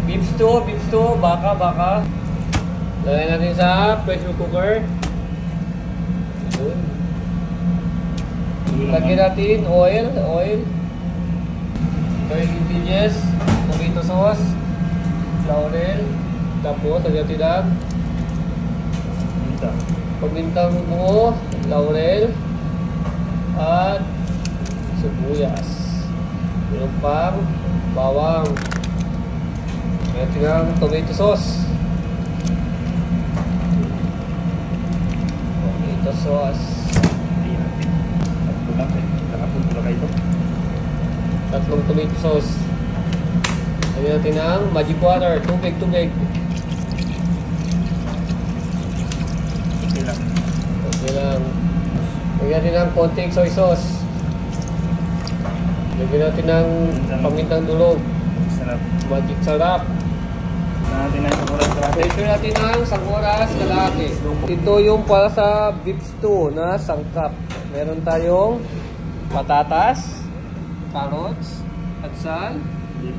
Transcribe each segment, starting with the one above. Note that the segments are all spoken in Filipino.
Beef stew, baka. Lagyan natin sa pressure cooker. Yun. Lagyan natin oil. Garlic ingredients, tomato sauce, laurel. Tapos lagyan natin ang pamintang buo, laurel, at sibuyas. Meron pang bawang. Lagyan natin ang tomato sauce. Tatlong tomato sauce. Lagyan natin ang magic water, tubig. Okay lang. Lagyan natin ang konting soy sauce. Lagyan natin ang pamintang dulog. Magic sarap. Pressure natin ang 1 oras kalahati. Ito yung para sa beef stew na sangkap. Meron tayong patatas, carrots, atsal,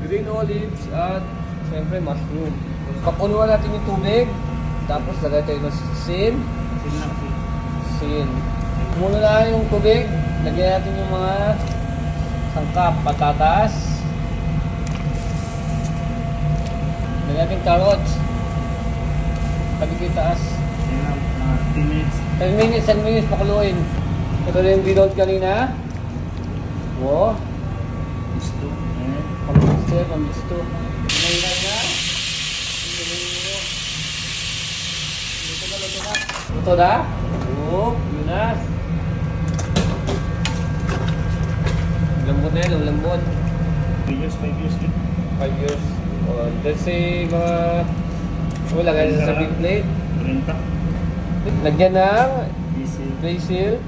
green olives, at siyempre mushroom. Pakuluan natin yung tubig. Tapos lagay tayo ng sin. Muna na yung tubig. Lagyan natin yung mga sangkap, patatas. Lagyan natin carrots. Pagiging taas. 10 minutes pakuluin. Ito na yung binod kanina. Wow. Pang-gusto. Mahirap na. Ito na. Yun na. Lambot na yan, lambot. 5 years. 5 years. Let's say mga lagay na sa big plate. Lagyan ng basil.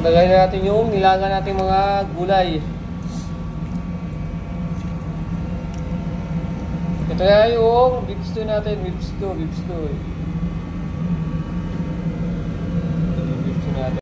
Lagay na natin yung nilaga natin mga gulay. Ito na yung beef stew natin. Beef stew.